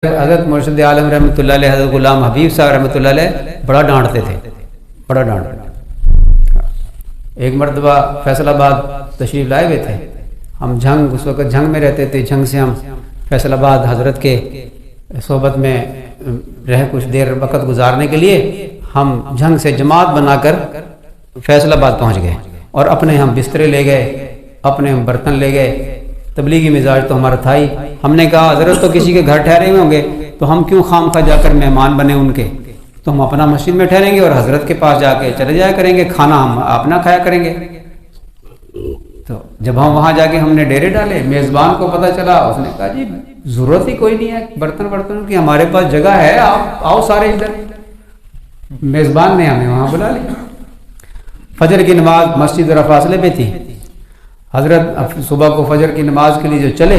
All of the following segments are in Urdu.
حضرت مرشد عالم رحمۃ اللہ علیہ حضرت غلام حبیب صاحب رحمۃ اللہ علیہ بڑا ڈانٹتے تھے، بڑا ڈانٹتے۔ ایک مرتبہ فیصل آباد تشریف لائے ہوئے تھے، ہم جھنگ، اس وقت جھنگ میں رہتے تھے، جھنگ سے ہم فیصل آباد حضرت کے صحبت میں رہ کچھ دیر وقت گزارنے کے لیے ہم جھنگ سے جماعت بنا کر فیصل آباد پہنچ گئے، اور اپنے ہم بسترے لے گئے، اپنے ہم برتن لے گئے۔ تبلیغی مزاج تو ہمارا تھا ہی، ہم نے کہا حضرت تو کسی کے گھر ٹھہرے ہوئے ہوں گے تو ہم کیوں خام خواہ جا کر مہمان بنے ان کے، تو ہم اپنا مسجد میں ٹھہریں گے اور حضرت کے پاس جا کے چلے جایا کریں گے، کھانا ہم اپنا کھایا کریں گے۔ تو جب ہم وہاں جا کے ہم نے ڈیرے ڈالے، میزبان کو پتہ چلا، اس نے کہا جی ضرورت ہی کوئی نہیں ہے برتن کی، ہمارے پاس جگہ ہے، آپ آؤ سارے ادھر۔ میزبان نے ہمیں وہاں بلا لیا۔ فجر کی نماز مسجد ذرا فاصلے پہ تھی، حضرت صبح کو فجر کی نماز کے لیے جو چلے،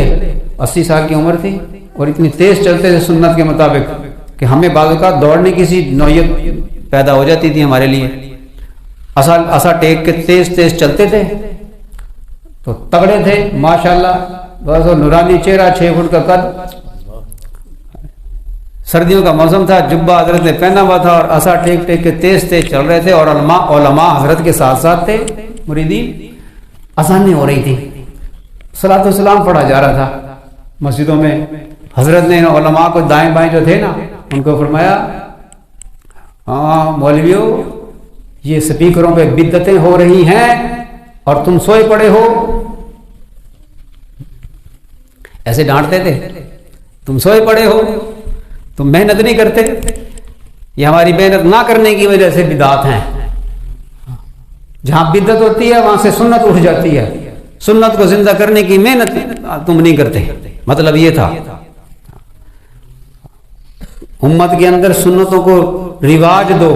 80 سال کی عمر تھی اور اتنی تیز چلتے تھے سنت کے مطابق کہ ہمیں بعض اوقات دوڑنے کی سی نوعیت پیدا ہو جاتی تھی ہمارے لیے۔ عصا ٹیک کے تیز تیز چلتے تھے، تو تگڑے تھے ماشاءاللہ، بس وہ نورانی چہرہ، 6 فٹ کا قد، سردیوں کا موسم تھا، جبہ حضرت نے پہنا ہوا تھا اور عصا ٹیک ٹیک کے تیز تیز چل رہے تھے، اور علماء حضرت کے ساتھ ساتھ تھے، مریدین۔ اذانیں ہو رہی تھی، صلاۃ والسلام پڑھا جا رہا تھا مسجدوں میں۔ حضرت نے علماء کو دائیں بائیں جو تھے نا ان کو فرمایا، ہاں مولویو، یہ سپیکروں پہ بدعتیں ہو رہی ہیں اور تم سوئے پڑے ہو۔ ایسے ڈانٹتے تھے، تم سوئے پڑے ہو، تم محنت نہیں کرتے، یہ ہماری محنت نہ کرنے کی وجہ سے بدعات ہیں۔ جہاں بدعت ہوتی ہے وہاں سے سنت اٹھ جاتی ہے، سنت کو زندہ کرنے کی محنت تم نہیں کرتے، مطلب یہ تھا۔ امت کے اندر سنتوں کو رواج دو،